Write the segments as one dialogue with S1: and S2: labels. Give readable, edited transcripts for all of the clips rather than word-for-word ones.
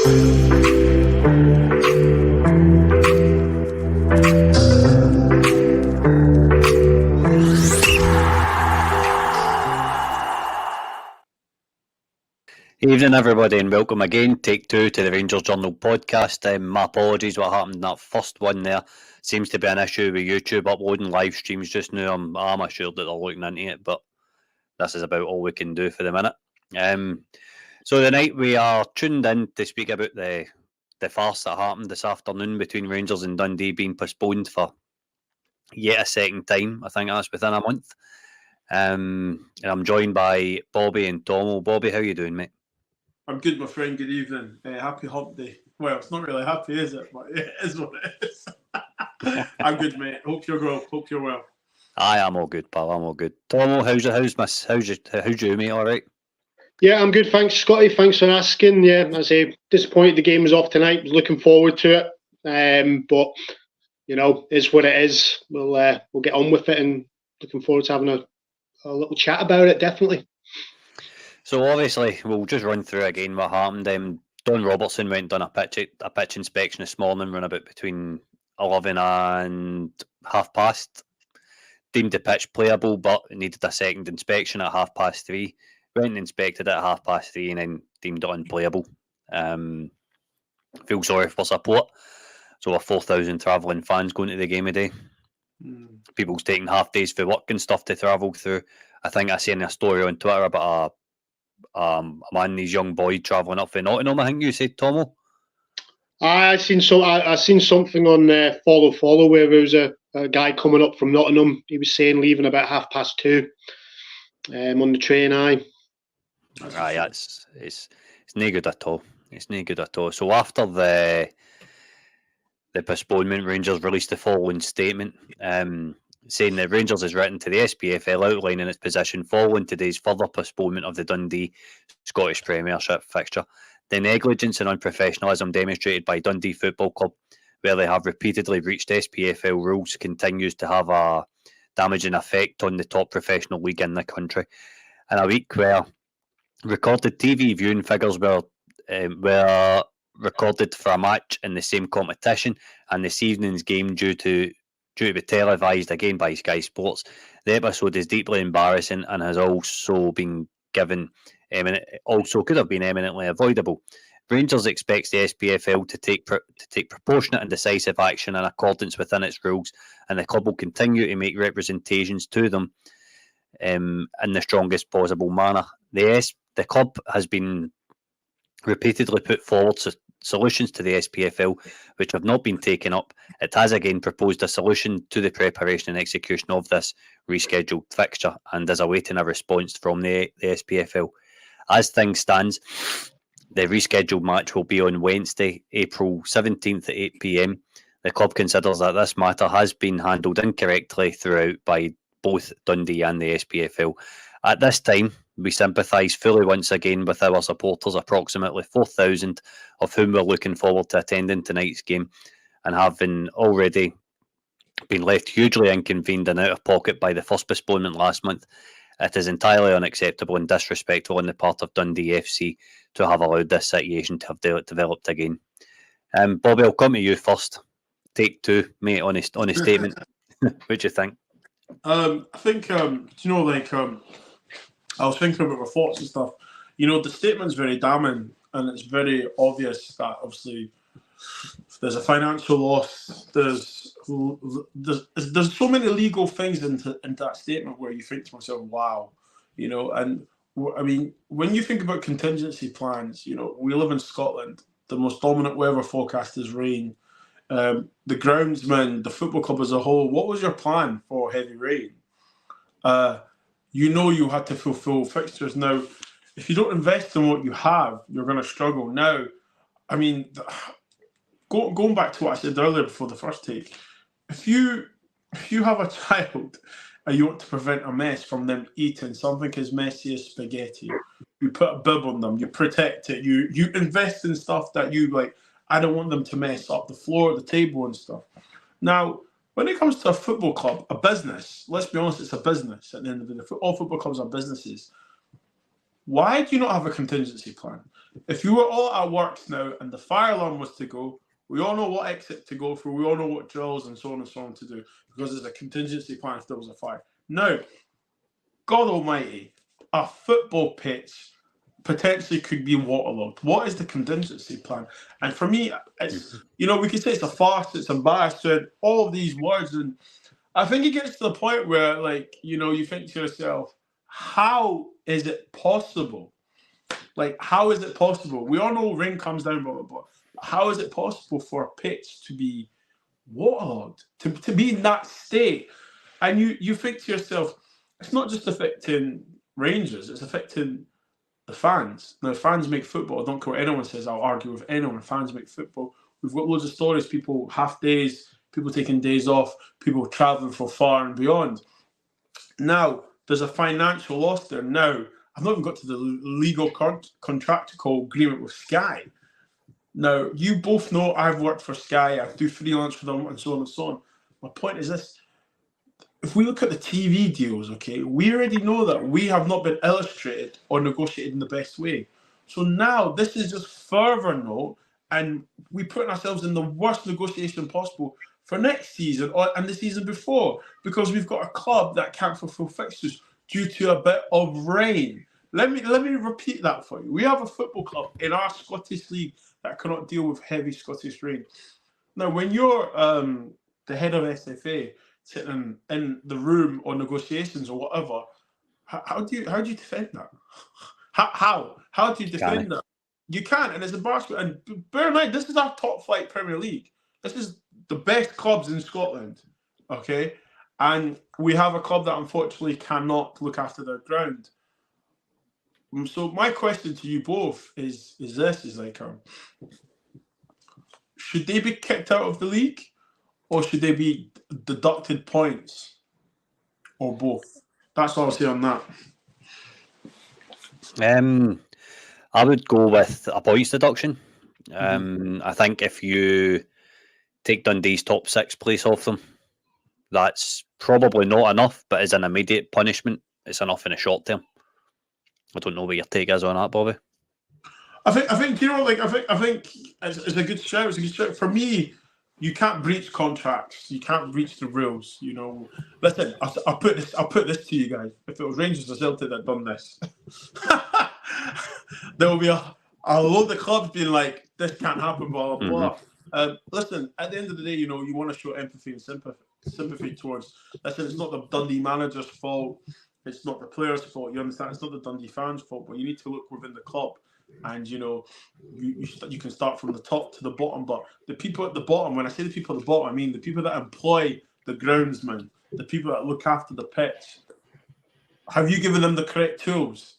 S1: Evening everybody and welcome again, take two to the Rangers Journal podcast. My apologies what happened in that first one there. Seems to be an issue with YouTube uploading live streams just now. I'm assured that they're looking into it, but this is about all we can do for the minute. So tonight we are tuned in to speak about the farce that happened this afternoon between Rangers and Dundee being postponed for yet a second time. I think that's within a month. And I'm joined by Bobby and Tomo. Bobby, how you doing, mate?
S2: I'm good, my friend. Good evening. Happy hump day. Well, it's not really happy, is it? But it is what it is. I'm good, mate. Hope you're well.
S1: I'm all good, pal. I'm all good. Tomo, how's you, mate? All right?
S3: Yeah, I'm good. Thanks, Scotty. Thanks for asking. Yeah, I say disappointed the game was off tonight. Was looking forward to it. But you know, it's what it is. We'll get on with it, and looking forward to having a little chat about it. Definitely.
S1: So obviously, we'll just run through again what happened. Don Robertson went on a pitch inspection this morning, run about between 11 and 30:30. Deemed the pitch playable, but it needed a second inspection at 3:30. Went and inspected it at 3:30 and then deemed it unplayable. Feel sorry for support. So 4,000 travelling fans going to the game today. People's taking half days for work and stuff to travel through. I think I seen a story on Twitter about a man, these young boy travelling up from Nottingham. I think you said, Tomo.
S3: I seen something on Follow where there was a guy coming up from Nottingham. He was saying leaving about 2:30 on the train.
S1: It's no good at all. It's no good at all. So after the postponement, Rangers released the following statement, saying that Rangers has written to the SPFL outlining its position following today's further postponement of the Dundee Scottish Premiership fixture. The negligence and unprofessionalism demonstrated by Dundee Football Club, where they have repeatedly breached SPFL rules, continues to have a damaging effect on the top professional league in the country. In a week where recorded TV viewing figures were recorded for a match in the same competition, and this evening's game due to be televised again by Sky Sports, the episode is deeply embarrassing and has also been could have been eminently avoidable. Rangers expects the SPFL to take proportionate and decisive action in accordance within its rules, and the club will continue to make representations to them in the strongest possible manner. The club has been repeatedly put forward solutions to the SPFL which have not been taken up. It has again proposed a solution to the preparation and execution of this rescheduled fixture and is awaiting a response from the SPFL. As things stands, the rescheduled match will be on Wednesday, April 17th at 8 p.m. The club considers that this matter has been handled incorrectly throughout by both Dundee and the SPFL. At this time, we sympathise fully once again with our supporters, approximately 4,000 of whom we're looking forward to attending tonight's game and having already been left hugely inconvened and out of pocket by the first postponement last month. It is entirely unacceptable and disrespectful on the part of Dundee FC to have allowed this situation to have developed again. Bobby, I'll come to you first. Take two, mate, on a statement. What do you think?
S2: I think, I was thinking about my thoughts and stuff. You know, the statement's very damning, and it's very obvious that obviously there's a financial loss. There's so many legal things into that statement where you think to myself, wow, you know. And I mean, when you think about contingency plans, you know, we live in Scotland. The most dominant weather forecast is rain. The groundsman, the football club as a whole. What was your plan for heavy rain? You know you had to fulfill fixtures. Now, if you don't invest in what you have, you're going to struggle. Now, I mean, going back to what I said earlier before the first take, if you have a child and you want to prevent a mess from them eating something as messy as spaghetti, you put a bib on them, you protect it, you invest in stuff that you like. I don't want them to mess up the floor, the table and stuff. Now, when it comes to a football club, a business, let's be honest, it's a business. At the end of the day, all football clubs are businesses. Why do you not have a contingency plan? If you were all at work now and the fire alarm was to go, we all know what exit to go through, we all know what drills and so on to do, because there's a contingency plan if there was a fire. Now, God almighty, a football pitch potentially could be waterlogged. What is the contingency plan? And for me, it's, you know, we could say it's a farce, it's embarrassing, all of these words. And I think it gets to the point where, like, you know, you think to yourself, how is it possible? Like, how is it possible? We all know rain comes down, blah, blah, blah. How is it possible for a pitch to be waterlogged, to be in that state? And you think to yourself, it's not just affecting Rangers, it's affecting the fans. Now, fans make football. I don't care what anyone says. I'll argue with anyone. Fans make football. We've got loads of stories, people half days, people taking days off, people travelling for far and beyond. Now, there's a financial loss there. Now, I've not even got to the legal contractual agreement with Sky. Now, you both know I've worked for Sky. I do freelance for them and so on and so on. My point is this. If we look at the TV deals, okay, we already know that we have not been illustrated or negotiated in the best way. So now this is just further note, and we're putting ourselves in the worst negotiation possible for next season and the season before, because we've got a club that can't fulfill fixtures due to a bit of rain. Let me repeat that for you. We have a football club in our Scottish League that cannot deal with heavy Scottish rain. Now, when you're the head of SFA sitting in the room or negotiations or whatever, how do you defend that? How do you defend that? You can't, and it's embarrassment. And bear in mind, this is our top flight Premier League. This is the best clubs in Scotland, okay? And we have a club that unfortunately cannot look after their ground. So my question to you both is like, should they be kicked out of the league, or should they be deducted points, or both? That's all I'll say on that.
S1: I would go with a points deduction. I think if you take Dundee's top 6 place off them, that's probably not enough, but as an immediate punishment, it's enough in the short term. I don't know what your take is on that, Bobby.
S2: I think you know, like I think it's a good shout. It's a good shout. For me, you can't breach contracts. You can't breach the rules. You know, listen, I'll put this to you guys. If it was Rangers or Celtic that done this, there will be a load of clubs being like, this can't happen, blah blah blah. Listen, at the end of the day, you know, you want to show empathy and sympathy towards. Listen, it's not the Dundee manager's fault. It's not the players' fault. You understand? It's not the Dundee fans' fault. But you need to look within the club, and you know, you can start from the top to the bottom. But the people at the bottom, when I say the people at the bottom, I mean the people that employ the groundsmen, the people that look after the pitch. Have you given them the correct tools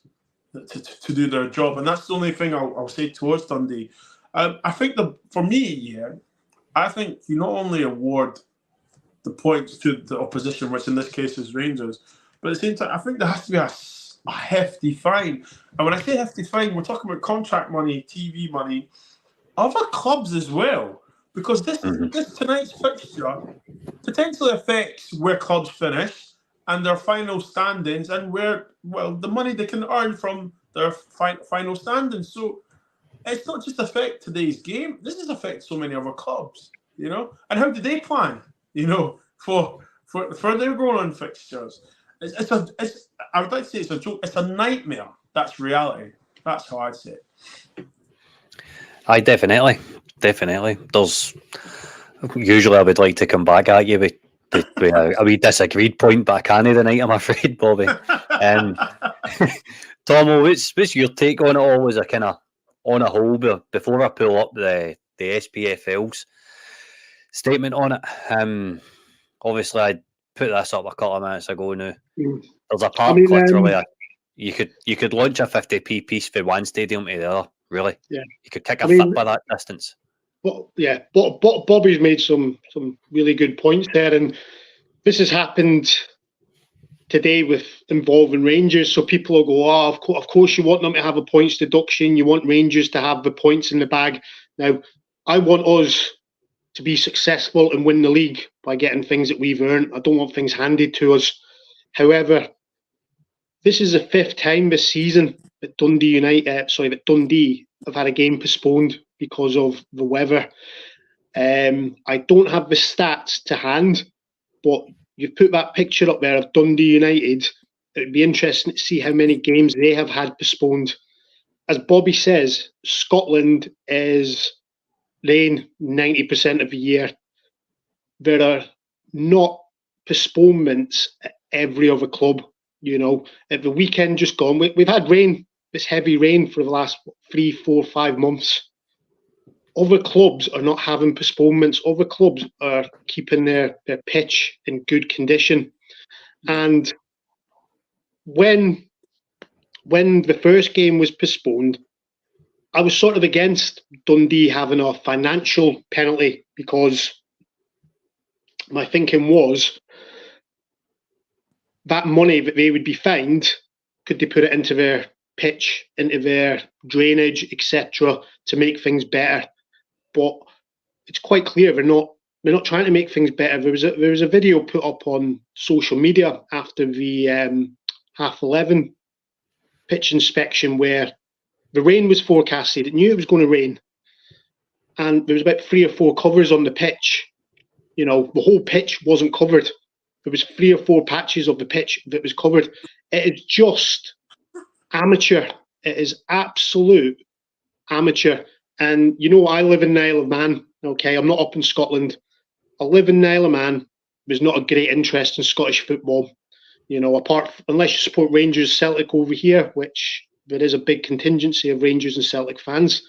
S2: to do their job? And that's the only thing I'll say towards Dundee. I think for me, I think you not only award the points to the opposition, which in this case is Rangers, but at the same time, I think there has to be a hefty fine. And when I say hefty fine, we're talking about contract money, TV money, other clubs as well. Because this tonight's fixture potentially affects where clubs finish and their final standings and where, well, the money they can earn from their final standings. So it's not just affect today's game. This has affected so many other clubs, you know. And how do they plan, you know, for their going-on fixtures? I would like to say it's a joke. It's a nightmare. That's reality. That's how I'd say it.
S1: Aye, definitely. There's usually I would like to come back at you with a wee disagreed point, but I can't tonight, I'm afraid, Bobby. Tomo, what's your take on it all as a kind of on a whole before I pull up the SPFL's statement on it? Obviously, I put this up a couple of minutes ago now. There's a part literally you could launch a 50p piece for one stadium to the other. Really, you could kick a foot by that distance.
S3: But yeah, Bobby's made some really good points there, and this has happened today with involving Rangers. So people will go, of course you want them to have a points deduction. You want Rangers to have the points in the bag. Now, I want us to be successful and win the league by getting things that we've earned. I don't want things handed to us. However, this is the 5th time this season but Dundee have had a game postponed because of the weather. I don't have the stats to hand, but you've put that picture up there of Dundee United. It would be interesting to see how many games they have had postponed. As Bobby says, Scotland is rain 90% of the year. There are not postponements at every other club. At the weekend just gone, we've had rain, this heavy rain for the last 3, 4, 5 months. Other clubs are not having postponements. Other clubs are keeping their pitch in good condition. And when the first game was postponed, I was sort of against Dundee having a financial penalty, because my thinking was that money that they would be fined, could they put it into their pitch, into their drainage, etc., to make things better? But it's quite clear they're not trying to make things better. There was a video put up on social media after the 11:30 pitch inspection where the rain was forecasted. It knew it was going to rain, and there was about 3 or 4 covers on the pitch. The whole pitch wasn't covered. There was 3 or 4 patches of the pitch that was covered. It is just amateur. It is absolute amateur. And I live in Isle of Man. Okay, I'm not up in Scotland. I live in Isle of Man. There's not a great interest in Scottish football. Unless you support Rangers, Celtic over here, which there is a big contingency of Rangers and Celtic fans.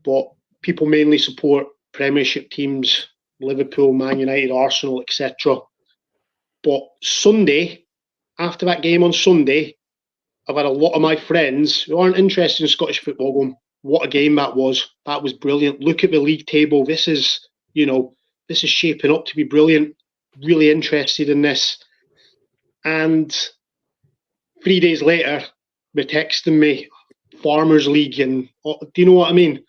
S3: But people mainly support Premiership teams, Liverpool, Man United, Arsenal, etc. But Sunday, after that game on Sunday, I've had a lot of my friends who aren't interested in Scottish football going, what a game that was. That was brilliant. Look at the league table. This is shaping up to be brilliant. Really interested in this. And 3 days later, they're texting me, Farmers League, and do you know what I mean?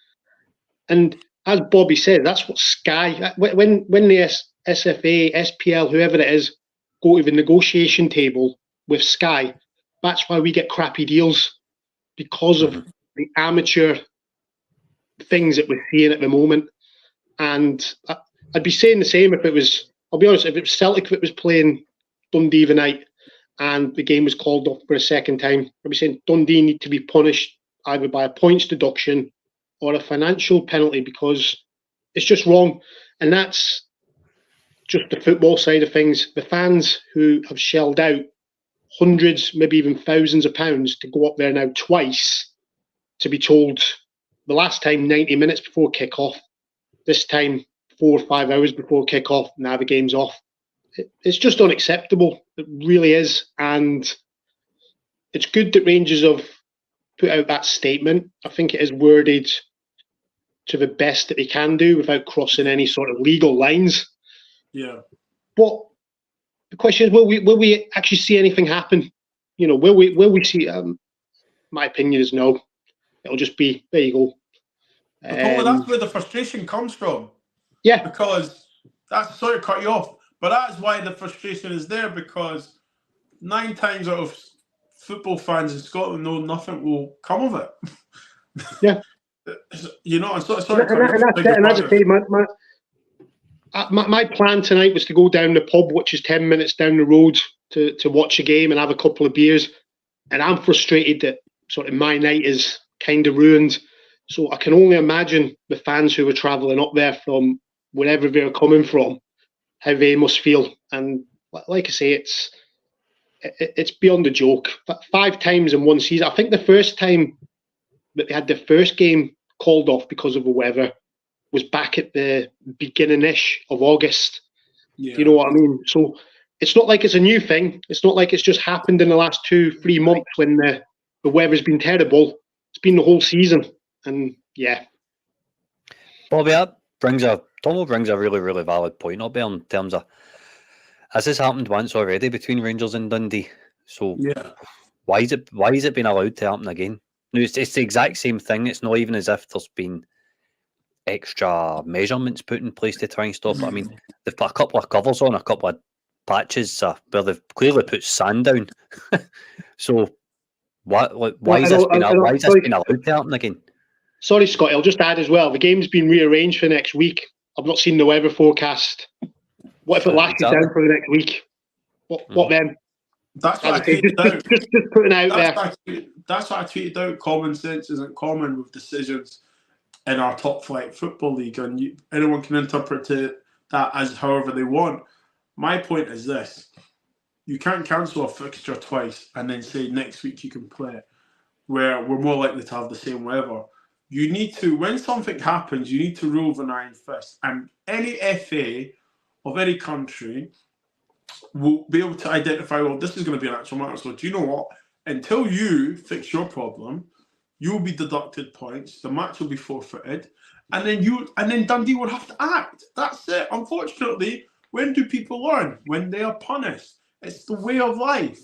S3: And as Bobby said, that's what Sky, when the SFA, SPL, whoever it is, go to the negotiation table with Sky, that's why we get crappy deals, because of the amateur things that we're seeing at the moment. And I'd be saying the same if it was, I'll be honest, if it was Celtic that was playing Dundee the night and the game was called off for a second time, I'd be saying Dundee need to be punished either by a points deduction or a financial penalty, because it's just wrong. And that's just the football side of things. The fans who have shelled out hundreds, maybe even thousands of pounds to go up there now twice, to be told the last time 90 minutes before kick-off, this time 4 or 5 hours before kick-off, now the game's off. It's just unacceptable. It really is. And it's good that Rangers have put out that statement. I think it is worded to the best that they can do without crossing any sort of legal lines.
S2: Yeah.
S3: But the question is, will we actually see anything happen? Will we see? My opinion is no. It'll just be, there you go.
S2: That's where the frustration comes from.
S3: Yeah.
S2: Because that's, sorry to cut you off, but that's why the frustration is there, because 9 times out of football fans in Scotland know nothing will come of it.
S3: Yeah.
S2: I'm sorry to cut you off.
S3: And as I say, my plan tonight was to go down the pub, which is 10 minutes down the road, to watch a game and have a couple of beers. And I'm frustrated that sort of my night is kind of ruined. So I can only imagine the fans who were travelling up there from wherever they're coming from, how they must feel. And like I say, it's beyond a joke. 5 times in one season. I think the first time that they had the first game called off because of the weather was back at the beginning-ish of August. Yeah. You know what I mean? So it's not like it's a new thing. It's not like it's just happened in the last 2-3 months when the weather's been terrible. It's been the whole season. And yeah.
S1: Bobby, Tomo brings a really, really valid point up there in terms of, has this happened once already between Rangers and Dundee? So yeah, why is it being allowed to happen again? No, it's the exact same thing. It's not even as if there's been extra measurements put in place to try and stop it. I mean, they've put a couple of covers on, a couple of patches where they've clearly put sand down. So Why is this been allowed to happen again?
S3: Sorry, Scott, I'll just add as well, the game's been rearranged for next week. I've not seen the weather forecast. What if it lasted down for the next week? What then?
S2: That's what I tweeted out.
S3: Just putting out there.
S2: That's what I tweeted out. Common sense isn't common with decisions in our top flight football league, and anyone can interpret that as however they want. My point is this: you can't cancel a fixture twice and then say next week you can play it, where we're more likely to have the same weather. You need to, when something happens, you need to rule with an iron fist. And any FA of any country will be able to identify, well, this is going to be an actual matter. So do you know what? Until you fix your problem, you will be deducted points. The match will be forfeited, and then Dundee will have to act. That's it. Unfortunately, when do people learn? When they are punished. It's the way of life.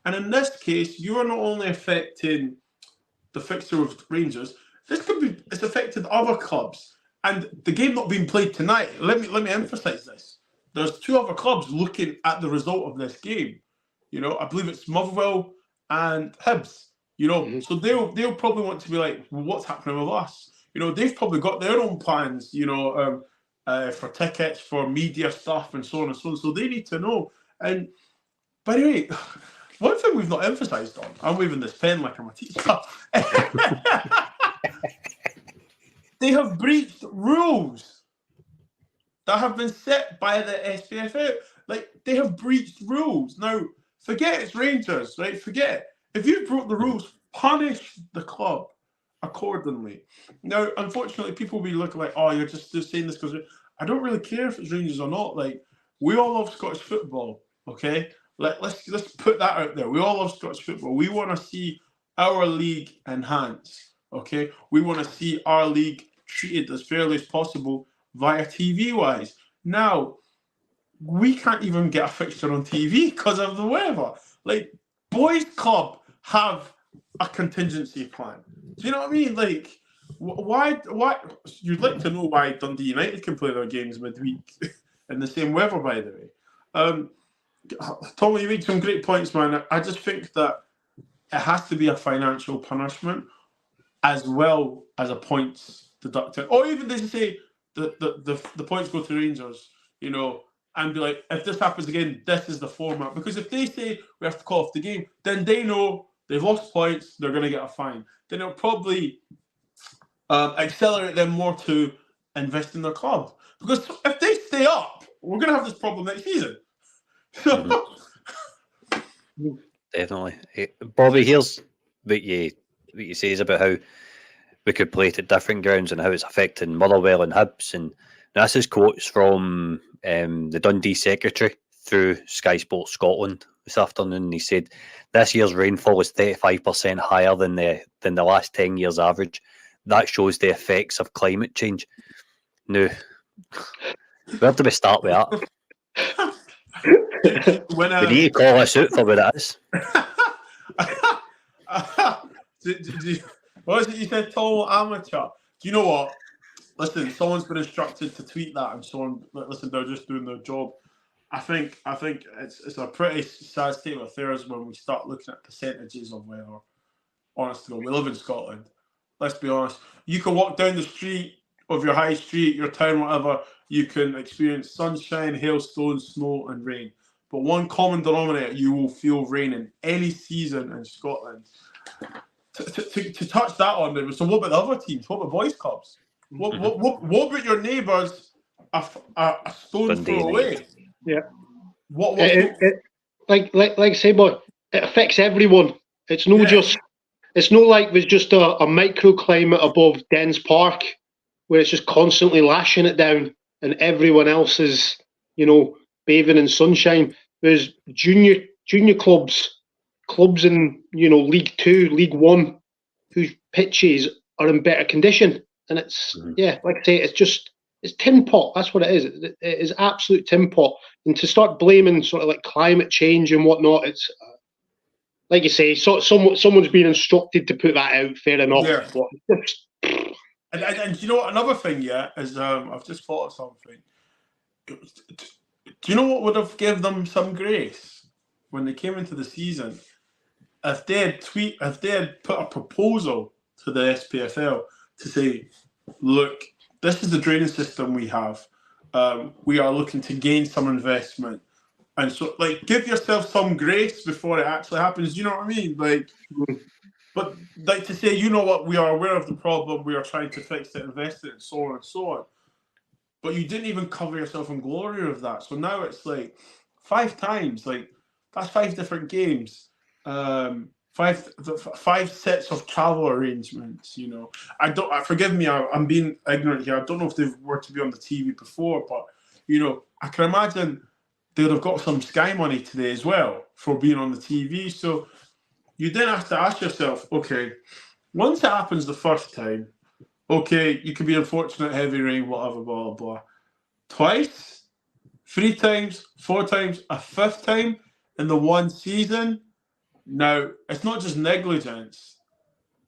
S2: And in this case, you are not only affecting the fixture of Rangers. It's affected other clubs. And the game not being played tonight, let me emphasise this. There's two other clubs looking at the result of this game. I believe it's Motherwell and Hibs. So they'll probably want to be like, well, what's happening with us? They've probably got their own plans, for tickets, for media stuff, and so on and so on. So they need to know. And by the way, one thing we've not emphasised on, I'm waving this pen like I'm a teacher. They have breached rules that have been set by the SPFL. Like, they have breached rules. Now, forget it's Rangers, right? Forget it. If you broke the rules, punish the club accordingly. Now, unfortunately, people will be looking like, oh, you're just saying this because I don't really care if it's Rangers or not. Like, we all love Scottish football, okay? Let's put that out there. We all love Scottish football. We want to see our league enhanced, okay? We want to see our league treated as fairly as possible via TV-wise. Now, we can't even get a fixture on TV because of the weather. Like, Boys Club have a contingency plan. Do you know what I mean? Like, why? You'd like to know why Dundee United can play their games midweek in the same weather, by the way. Tommy, you made some great points, man. I just think that it has to be a financial punishment as well as a points deducted. Or even they say the points go to Rangers, and be like, if this happens again, this is the format. Because if they say we have to call off the game, then they know they've lost points, they're going to get a fine. Then it'll probably accelerate them more to invest in their club. Because if they stay up, we're going to have this problem next season.
S1: Definitely. Bobby, here's what you say about how we could play it at different grounds and how it's affecting Motherwell and Hibs. And this is quotes from the Dundee secretary through Sky Sports Scotland this afternoon. He said this year's rainfall is 35% higher than the last 10 years average. That shows the effects of climate change. Now, where do we start with that? We need to call this out for what it is.
S2: What was it you said, total amateur? Do you know what? Listen, someone's been instructed to tweet that, and someone, listen, they're just doing their job. I think it's a pretty sad state of affairs when we start looking at percentages of weather. Honestly, we live in Scotland. Let's be honest. You can walk down the street of your high street, your town, whatever. You can experience sunshine, hailstones, snow, and rain. But one common denominator, you will feel rain in any season in Scotland. To touch that on there, so what about the other teams? What about boys' clubs? What about your neighbours a stone throw away?
S3: Yeah. Like I say, boy, it affects everyone. It's no it's no like there's just a microclimate above Dens Park where it's just constantly lashing it down and everyone else is, bathing in sunshine. There's junior clubs in, League 2, League 1, whose pitches are in better condition. And it's, like I say, it's tin pot. That's what it is. It is absolute tin pot. And to start blaming sort of like climate change and whatnot, it's, like you say, someone's been instructed to put that out, fair enough.
S2: Yeah. And you know what, another thing, is I've just thought of something. Do you know what would have given them some grace when they came into the season? if they had put a proposal to the SPFL to say, look, this is the drainage system we have. We are looking to gain some investment. And so, like, give yourself some grace before it actually happens. You know what I mean? Like, but like to say, you know what, we are aware of the problem, we are trying to fix it, invest it, and so on and so on. But you didn't even cover yourself in glory of that. So now it's like 5 times. Like, that's 5 different games. 5 sets of travel arrangements. You know, forgive me, I'm being ignorant here. I don't know if they were to be on the TV before, but you know, I can imagine they'd have got some Sky money today as well for being on the TV. So you then have to ask yourself, okay, once it happens the first time, okay, you could be unfortunate, heavy rain, whatever, blah, blah, blah. Twice, 3 times, 4 times, a 5th time in the one season. Now, it's not just negligence.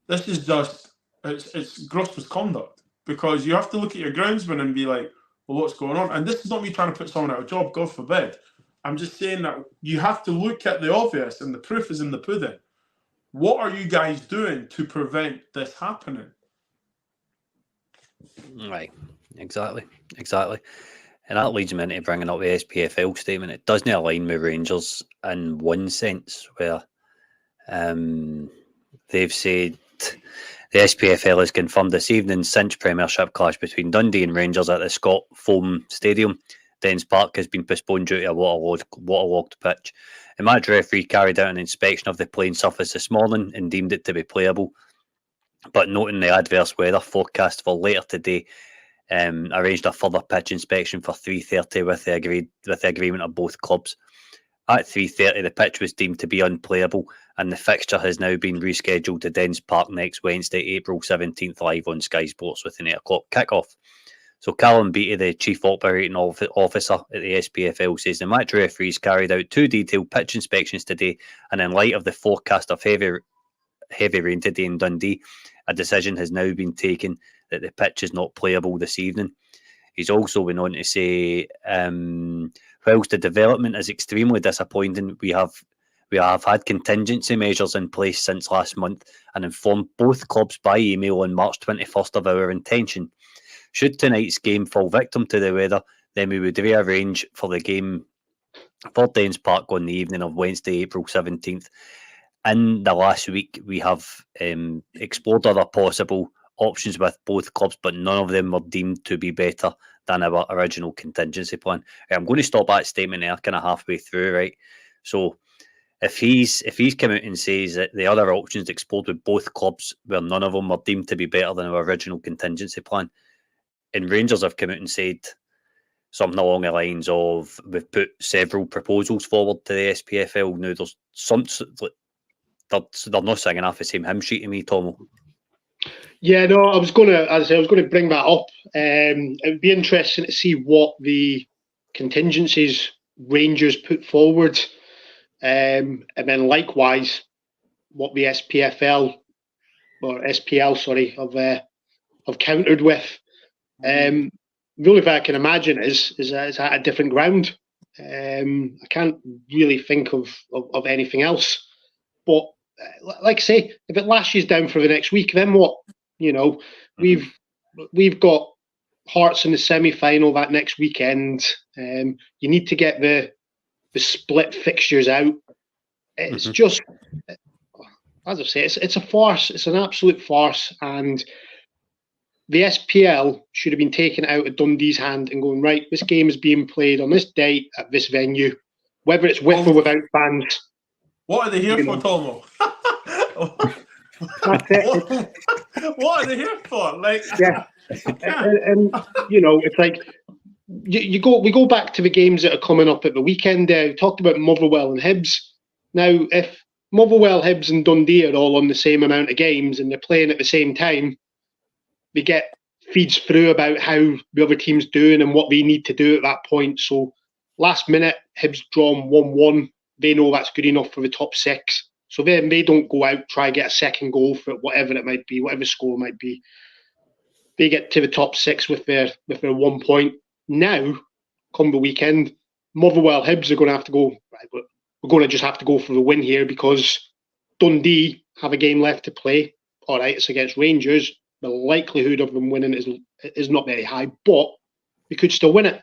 S2: This is just, it's gross misconduct, because you have to look at your groundsman and be like, well, what's going on? And this is not me trying to put someone out of a job, God forbid. I'm just saying that you have to look at the obvious, and the proof is in the pudding. What are you guys doing to prevent this happening?
S1: Right, exactly. And that leads me into bringing up the SPFL statement. It doesn't align with Rangers in one sense, where they've said the SPFL has confirmed this evening's cinch Premiership clash between Dundee and Rangers at the Scott Foam Stadium. Dens Park has been postponed due to a waterlogged pitch. The match referee carried out an inspection of the playing surface this morning and deemed it to be playable, but noting the adverse weather forecast for later today, arranged a further pitch inspection for 3:30 with the agreement of both clubs. At 3:30, the pitch was deemed to be unplayable, and the fixture has now been rescheduled to Dens Park next Wednesday, April 17th, live on Sky Sports with an 8 o'clock kickoff. So Callum Beattie, the chief operating officer at the SPFL, says the match referees carried out 2 detailed pitch inspections today, and in light of the forecast of heavy rain today in Dundee, a decision has now been taken that the pitch is not playable this evening. He's also went on to say, whilst the development is extremely disappointing, we have had contingency measures in place since last month and informed both clubs by email on March 21st of our intention. Should tonight's game fall victim to the weather, then we would rearrange for the game for Dens Park on the evening of Wednesday, April 17th. In the last week, we have explored other possible options with both clubs, but none of them were deemed to be better than our original contingency plan. I'm going to stop that statement there, kind of halfway through, right? So if he's come out and says that the other options explored with both clubs, where none of them were deemed to be better than our original contingency plan, and Rangers have come out and said something along the lines of, we've put several proposals forward to the SPFL. Now there's some, they're not singing off the same hymn sheet to me, Tomo.
S3: Yeah, no, I was going to bring that up. It would be interesting to see what the contingencies Rangers put forward, and then likewise what the SPL have countered with. The only thing I can imagine is at a different ground. I can't really think of anything else. But like I say, if it lashes down for the next week, then what? You know, we've got Hearts in the semi-final that next weekend. You need to get the split fixtures out. It's just, as I say, it's a farce. It's an absolute farce, and the SPL should have been taken out of Dundee's hand and going, right, this game is being played on this date at this venue, whether it's with or without fans.
S2: What are they here for, Tomo?
S3: That's it.
S2: What are they here for? Like,
S3: yeah, and you know, it's like we go back to the games that are coming up at the weekend. We talked about Motherwell and Hibs. Now, if Motherwell, Hibs, and Dundee are all on the same amount of games and they're playing at the same time, they get feeds through about how the other team's doing and what they need to do at that point. So, last minute, Hibs drawn 1-1. They know that's good enough for the top 6. So then they don't go out, try get a second goal for whatever it might be, whatever score might be. They get to the top 6 with their 1 point. Now, come the weekend, Motherwell Hibs are going to have to go, right, but we're going to just have to go for the win here because Dundee have a game left to play, all right, it's against Rangers. The likelihood of them winning is not very high, but we could still win it.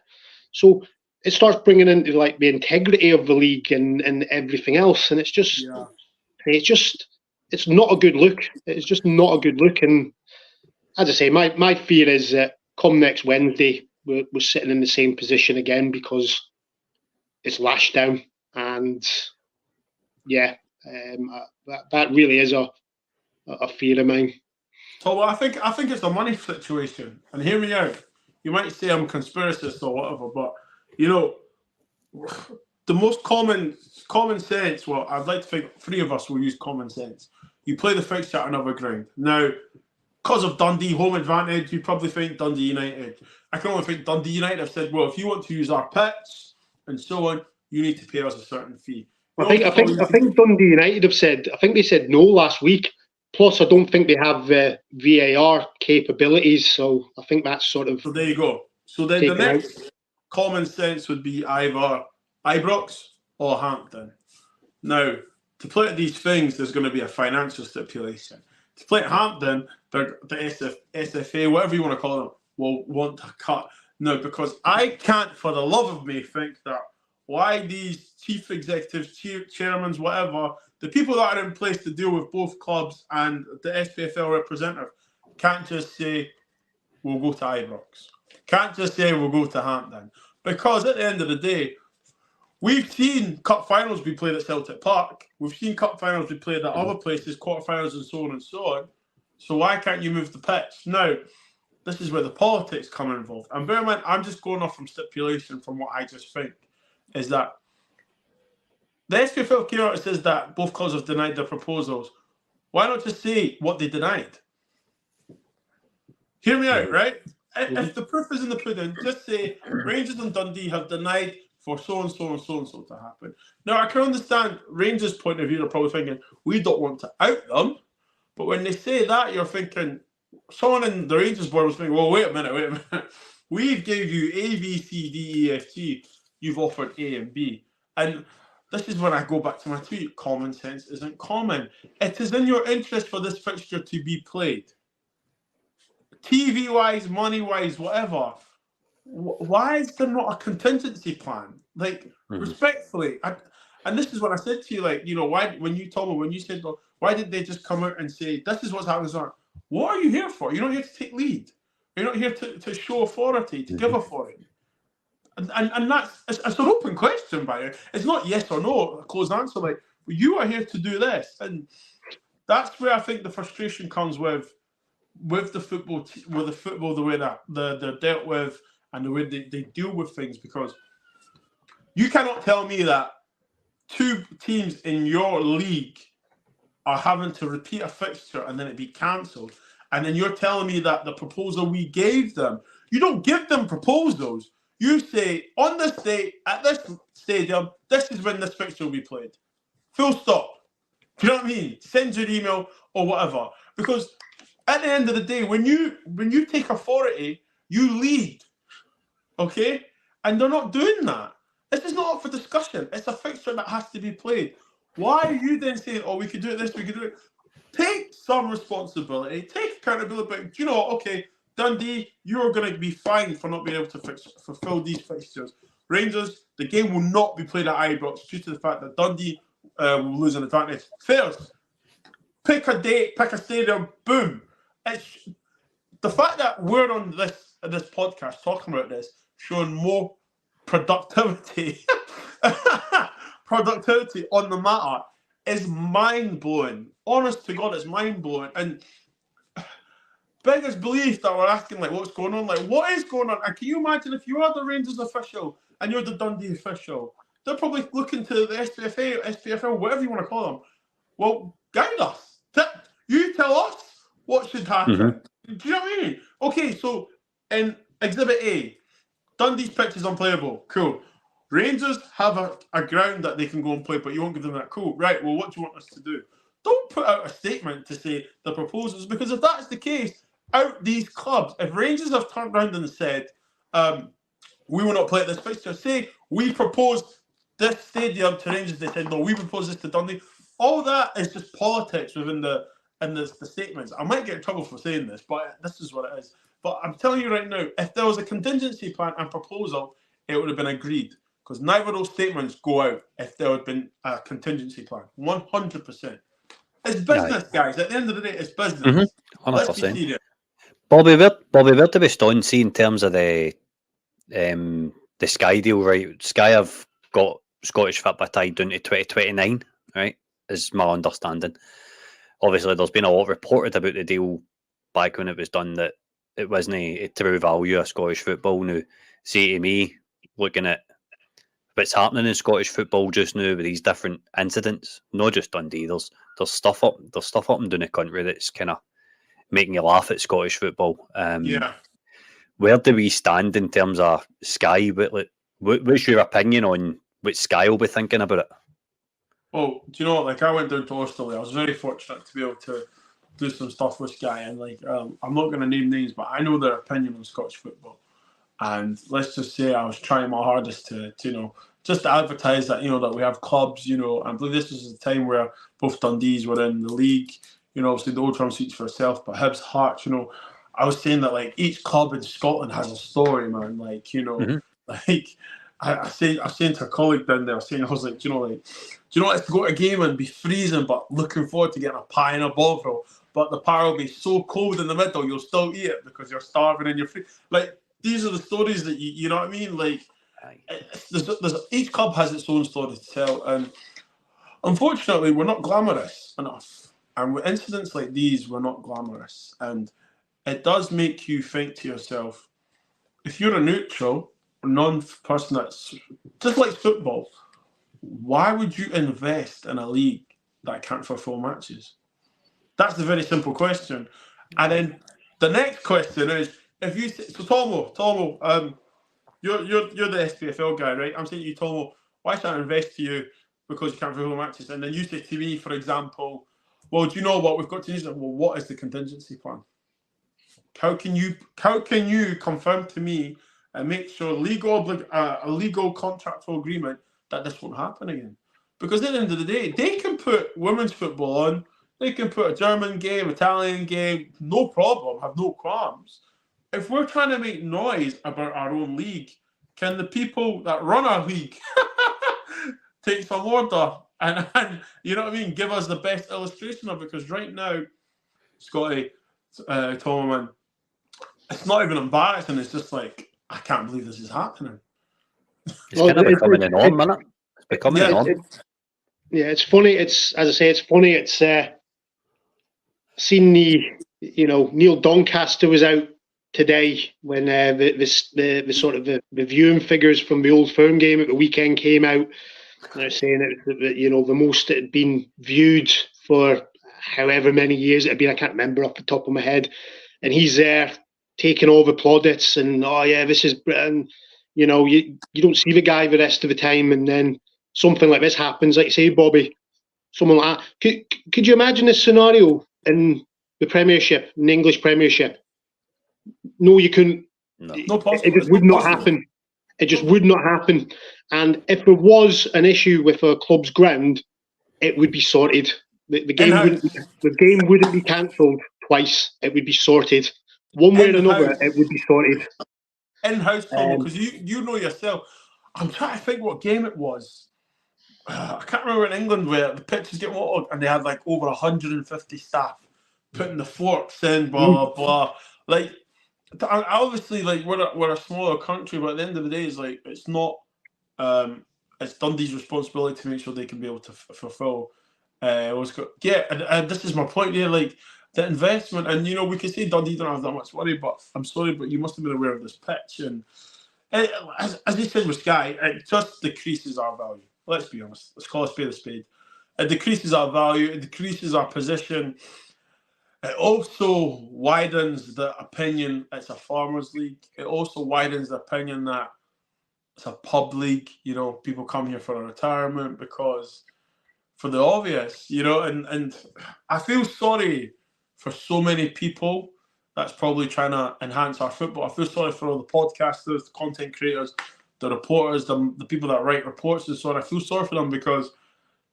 S3: So it starts bringing into like the integrity of the league and everything else, and it's not a good look. It's just not a good look. And as I say, my fear is that come next Wednesday, we're sitting in the same position again because it's lashed down. And yeah, that really is a fear of mine.
S2: So I think it's a money situation. And hear me out. You might say I'm a conspiracist or whatever, but you know, the most common sense. Well, I'd like to think 3 of us will use common sense. You play the fixture at another ground. Now, because of Dundee home advantage, you probably think Dundee United. I can only think Dundee United have said, well, if you want to use our pitch and so on, you need to pay us a certain fee.
S3: I think Dundee United have said. I think they said no last week. Plus, I don't think they have VAR capabilities, so I think that's sort of.
S2: So there you go. So then the next common sense would be either Ibrox or Hampton. Now, to play at these things, there's going to be a financial stipulation. To play at Hampton, the SFA, whatever you want to call them, will want to cut. No, because I can't, for the love of me, think that why these chief executives, chairmen, whatever, the people that are in place to deal with both clubs and the SPFL representative can't just say, we'll go to Ibrox. Can't just say, we'll go to Hampton. Because at the end of the day, we've seen cup finals be played at Celtic Park. We've seen cup finals be played at other places, quarterfinals and so on and so on. So why can't you move the pitch? Now, this is where the politics come involved. And bear in mind, I'm just going off from stipulation from what I just think, is that the SPFL came out and says that both clubs have denied their proposals. Why not just say what they denied? Hear me out, right? If the proof is in the pudding, just say Rangers and Dundee have denied for so and so and so and so to happen. Now, I can understand Rangers' point of view. They're probably thinking, we don't want to out them. But when they say that, you're thinking, someone in the Rangers board was thinking, well, wait a minute. We've gave you A, B, C, D, E, F, G. You've offered A and B. And this is when I go back to my tweet. Common sense isn't common. It is in your interest for this fixture to be played. TV-wise, money-wise, whatever. Why is there not a contingency plan? Like, respectfully, and this is what I said to you, like, you know, why, when you told me, when you said, well, why did they just come out and say, this is what's happening? What are you here for? You're not here to take lead. You're not here to show authority, to give authority. And that's, it's an open question, by it. It's not yes or no, a closed answer. Like, you are here to do this. And that's where I think the frustration comes with the football, the way that they're dealt with and the way they deal with things, because you cannot tell me that 2 teams in your league are having to repeat a fixture and then it be cancelled. And then you're telling me that the proposal we gave them, you don't give them proposals. You say, on this date, at this stadium, this is when this fixture will be played. Full stop. Do you know what I mean? Send your email or whatever. Because at the end of the day, when you take authority, you lead. Okay? And they're not doing that. This is not up for discussion. It's a fixture that has to be played. Why are you then saying, oh, we could do it this, we could do it? Take some responsibility. Take accountability. But you know, okay, Dundee, you're going to be fined for not being able to fulfill these fixtures. Rangers, the game will not be played at Ibrox due to the fact that Dundee will lose an advantage. First, pick a date, pick a stadium, boom. It's the fact that we're on this podcast talking about this, showing more productivity on the matter is mind-blowing. Honest to God, it's mind-blowing. And beggars belief that we're asking, like, what's going on? Like, what is going on? And can you imagine if you are the Rangers official and you're the Dundee official? They're probably looking to the SPFL, whatever you want to call them. Well, guide us. You tell us what should happen. Do you know what I mean? Okay, so in Exhibit A, Dundee's pitch is unplayable. Cool. Rangers have a ground that they can go and play, but you won't give them that. Cool. Right, well, what do you want us to do? Don't put out a statement to say the proposals, because if that's the case, out these clubs, if Rangers have turned around and said, we will not play at this fixture, say we propose this stadium to Rangers, they said, no, we propose this to Dundee, all that is just politics within the statements. I might get in trouble for saying this, but this is what it is. But I'm telling you right now, if there was a contingency plan and proposal, it would have been agreed. Because neither of those statements go out if there had been a contingency plan. 100%. It's business, guys. At the end of the day, it's business.
S1: 100%.
S2: Let's be serious.
S1: Bobby, where do we stand see in terms of the Sky deal, right? Sky have got Scottish football tied down to 2029, right? Is my understanding. Obviously, there's been a lot reported about the deal back when it was done that it wasn't a true value of Scottish football. Now, see to me, looking at what's happening in Scottish football just now with these different incidents, not just Dundee, there's stuff up and down the country that's kind of making you laugh at Scottish football.
S2: Yeah.
S1: Where do we stand in terms of Sky? What's your opinion on what Sky will be thinking about it?
S2: Well, do you know what? Like, I went down to Australia. I was very fortunate to be able to do some stuff with Sky. And, like, I'm not going to name names, but I know their opinion on Scottish football. And let's just say I was trying my hardest to just to advertise that, that we have clubs, I believe this was the time where both Dundees were in the league. Obviously the Old Firm speaks for itself, but Hibs, Hearts, I was saying that, like, each club in Scotland has a story, man. Like, like, I was saying to a colleague down there, I was like, do you know what, it's to go to a game and be freezing, but looking forward to getting a pie and a bovril, but the pie will be so cold in the middle, you'll still eat it because you're starving and you're free. Like, these are the stories that you know what I mean? Like, there's each club has its own story to tell, and unfortunately, we're not glamorous enough. And with incidents like these, we're not glamorous, and it does make you think to yourself, if you're a neutral, non-person that's just like football, why would you invest in a league that can't fulfill matches? That's the very simple question. And then the next question is, if you so Tomo, you're the SPFL guy, right? I'm saying to you, Tomo, why should I invest to you because you can't fulfill matches? And then you say to me, for example, well, do you know what we've got to use? Well, what is the contingency plan? How can you confirm to me and make sure a legal contractual agreement that this won't happen again? Because at the end of the day, they can put women's football on, they can put a German game, Italian game, no problem, have no qualms. If we're trying to make noise about our own league, can the people that run our league take some order and you know what I mean, give us the best illustration of it? Because right now, Scotty, Tomo, it's not even embarrassing. It's just like, I can't believe this is happening.
S1: It's kind of becoming a norm, isn't it? It's becoming a norm.
S3: It's funny. It's, as I say, it's funny. It's seen the, Neil Doncaster was out today when the sort of the viewing figures from the Old Firm game at the weekend came out. They're saying that the most it had been viewed for however many years it had been. I can't remember off the top of my head. And he's there taking all the plaudits and, oh yeah, this is, and you don't see the guy the rest of the time, and then something like this happens, like you say, Bobby, someone like that. Could you imagine this scenario in the Premiership, in the English Premiership? No, you couldn't.
S2: No.
S3: It just would not happen. It just would not happen. And if there was an issue with a club's ground, it would be sorted. The game wouldn't be cancelled twice. It would be sorted. One way or another, it would be sorted.
S2: In-house, because you know yourself. I'm trying to think what game it was. I can't remember in England where the pitch is getting watered and they had like over 150 staff putting the forks in, blah, blah, blah. Like, obviously, like, we're a smaller country, but at the end of the day, it's like, it's not, it's Dundee's responsibility to make sure they can be able to fulfill. This is my point here, like, the investment, and we can say Dundee don't have that much money, but I'm sorry, but you must have been aware of this pitch, and as you said with Sky, it just decreases our value. Let's be honest. Let's call a spade a spade. It decreases our value. It decreases our position. It also widens the opinion it's a farmers' league. It also widens the opinion that it's a pub league. People come here for a retirement because, for the obvious, and I feel sorry for so many people that's probably trying to enhance our football. I feel sorry for all the podcasters, the content creators, the reporters, the people that write reports and so on. I feel sorry for them because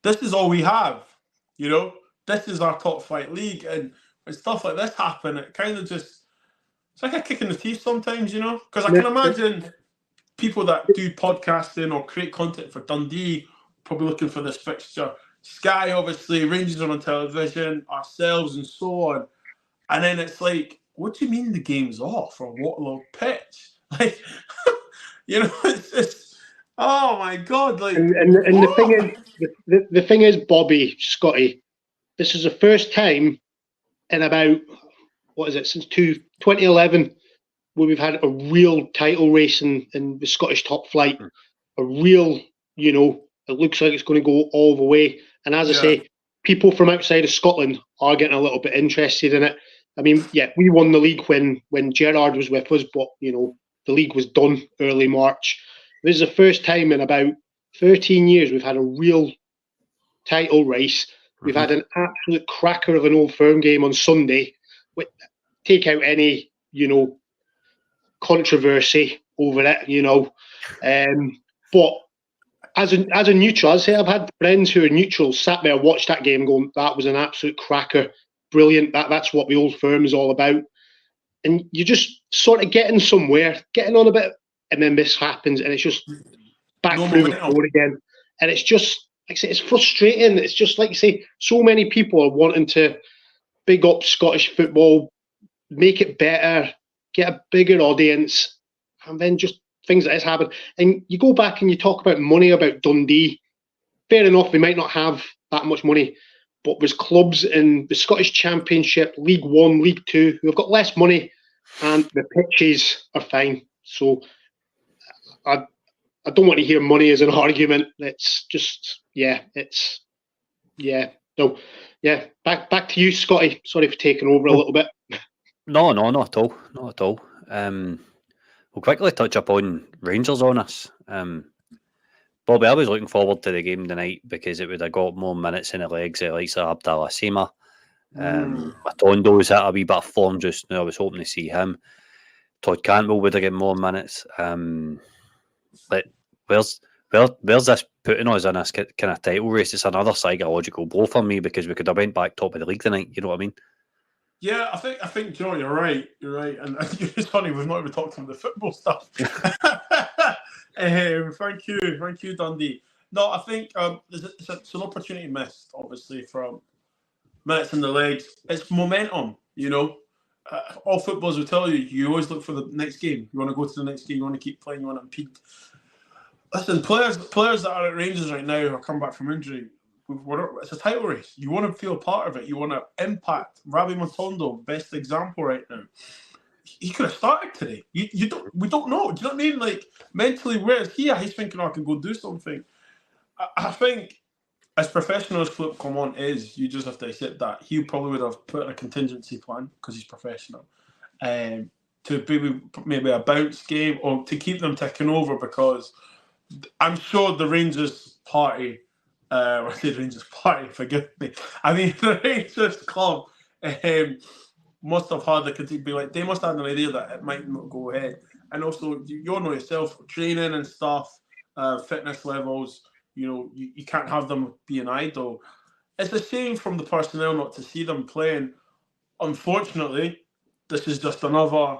S2: this is all we have. You know, this is our top flight league, and when stuff like this happen, it kind of just, it's like a kick in the teeth sometimes, you know, because I can imagine people that do podcasting or create content for Dundee probably looking for this fixture. Sky, obviously, Rangers on television, ourselves, and so on. And then it's like, what do you mean the game's off or waterlogged pitch? Like, you know, it's just, oh my God! Like,
S3: and the thing is, Bobby, Scotty, this is the first time in about, what is it, since 2011, where we've had a real title race in the Scottish top flight. A real, you know, it looks like it's going to go all the way. And as I say, people from outside of Scotland are getting a little bit interested in it. I mean, yeah, we won the league when Gerrard was with us, but, you know, the league was done early March. This is the first time in about 13 years we've had a real title race. We've had an absolute cracker of an Old Firm game on Sunday. Take out any, you know, controversy over it, you know. But as a neutral, I'd say I've had friends who are neutral sat there, watched that game going, that was an absolute cracker, brilliant. That's what the Old Firm is all about. And you're just sort of getting somewhere, getting on a bit, and then this happens, and it's just back through the floor again. And it's just, like I say, it's frustrating. It's just like you say, so many people are wanting to big up Scottish football, make it better, get a bigger audience, and then just things like this happen. And you go back and you talk about money, about Dundee. Fair enough, they might not have that much money, but there's clubs in the Scottish Championship, League One, League Two, who have got less money, and the pitches are fine. So I don't want to hear money as an argument. It's just, Back to you, Scotty. Sorry for taking over a little bit.
S1: No, not at all. Not at all. We'll quickly touch upon Rangers on us. Bobby, I was looking forward to the game tonight because it would have got more minutes in the legs of likes of Abdallah Sima. Matondo's hit a wee bit of form just now. I was hoping to see him. Todd Cantwell would have got more minutes. But where's this putting us in this kind of title race? It's another psychological blow for me because we could have went back top of the league tonight. You know what I mean?
S2: Yeah, I think Joe, you're right. You're right, and it's funny we've not even talked about the football stuff. Thank you, Dundee. No, I think it's an opportunity missed, obviously, from minutes in the legs. It's momentum, you know. All footballers will tell you, you always look for the next game. You want to go to the next game. You want to keep playing. You want to compete. Listen, players that are at Rangers right now who are coming back from injury, it's a title race. You want to feel part of it. You want to impact. Rabbi Matondo, best example right now. He could have started today. We don't know. Do you know what I mean? Like, mentally, where is he? He's thinking, I can go do something. I think as professional as Flip Clement is, you just have to accept that. He probably would have put in a contingency plan because he's professional. To maybe a bounce game or to keep them ticking over, because I'm sure the Rangers party, I say Rangers party, forgive me. I mean, the Rangers club must have had the critique be like, they must have an idea that it might not go ahead. And also, you know yourself, training and stuff, fitness levels, you know, you can't have them being idle. It's a shame from the personnel not to see them playing. Unfortunately, this is just another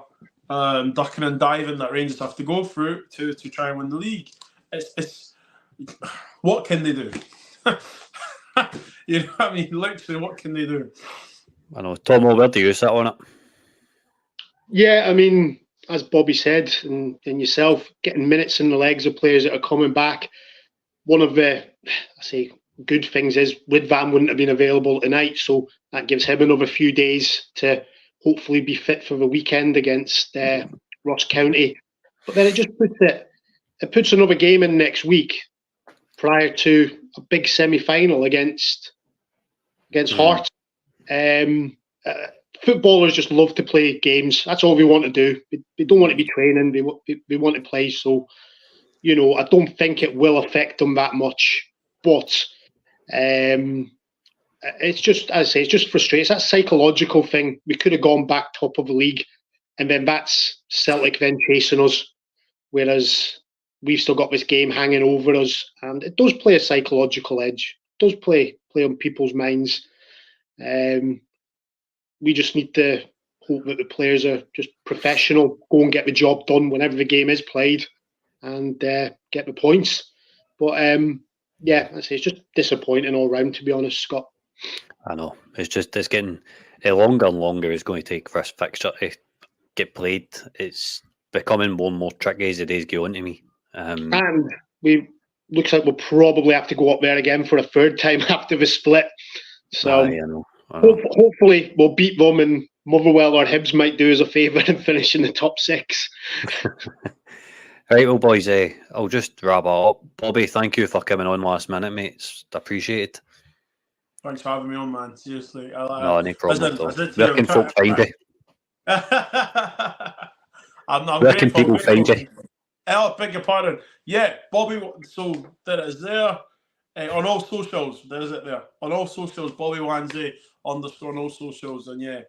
S2: ducking and diving that Rangers have to go through to try and win the league. It's what can they do? You know what I mean? Literally, what can they do?
S1: I know. Tomo, where do you sit on it?
S3: Yeah, I mean, as Bobby said, and yourself, getting minutes in the legs of players that are coming back. One of the, good things is Lidvan wouldn't have been available tonight, so that gives him another few days to hopefully be fit for the weekend against Ross County. But then it just puts another game in next week prior to a big semi-final against Hearts. Footballers just love to play games. That's all we want to do. They don't want to be training. They want to play. So, you know, I don't think it will affect them that much. But it's just, as I say, it's just frustrating. It's that psychological thing. We could have gone back top of the league, and then that's Celtic then chasing us, whereas we've still got this game hanging over us, and it does play a psychological edge. does play on people's minds. We just need to hope that the players are just professional, go and get the job done whenever the game is played, and get the points. But yeah, I say it's just disappointing all round, to be honest, Scott.
S1: I know. It's getting longer and longer. It's going to take for this fixture to get played. It's becoming more and more tricky as the days go on to me.
S3: And looks like we'll probably have to go up there again for a third time after the split. So
S1: I know.
S3: Hopefully we'll beat them, and Motherwell or Hibs might do us a favour and finish in the top 6.
S1: Right, well, boys, I'll just wrap it up. Bobby, thank you for coming on last minute, mate. It's appreciated.
S2: Thanks for having me on, man. Seriously.
S1: No problem at all.
S2: Where
S1: can folk find you? Where can people find you?
S2: I beg your pardon. Yeah, Bobby. So there is there on all socials. There's it there on all socials. Bobby Wansley _ on all socials, and yeah,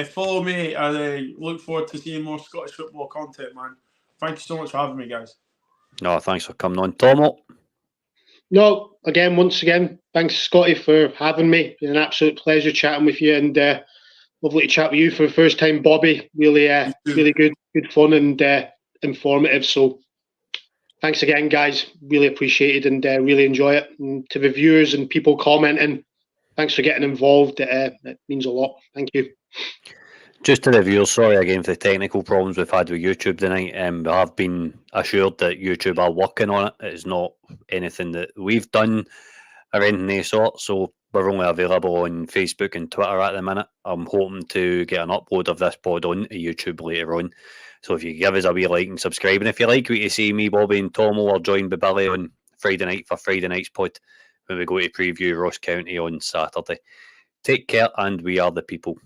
S2: follow me. And I look forward to seeing more Scottish football content, man. Thank you so much for having me, guys. No,
S1: thanks for coming on, Tomo.
S3: No, once again, thanks, Scotty, for having me. It's been an absolute pleasure chatting with you, and lovely to chat with you for the first time, Bobby. Really good fun and informative. So thanks again, guys. Really appreciate it and really enjoy it. And to the viewers and people commenting, thanks for getting involved. It means a lot. Thank you.
S1: Just to the viewers, sorry again for the technical problems we've had with YouTube tonight. We have been assured that YouTube are working on it. It's not anything that we've done or anything of sort. So we're only available on Facebook and Twitter at the minute. I'm hoping to get an upload of this pod on YouTube later on. So if you give us a wee like and subscribe, and if you like what you see, me, Bobby and Tomo will join by Billy on Friday night for Friday night's pod when we go to preview Ross County on Saturday. Take care, and we are the people.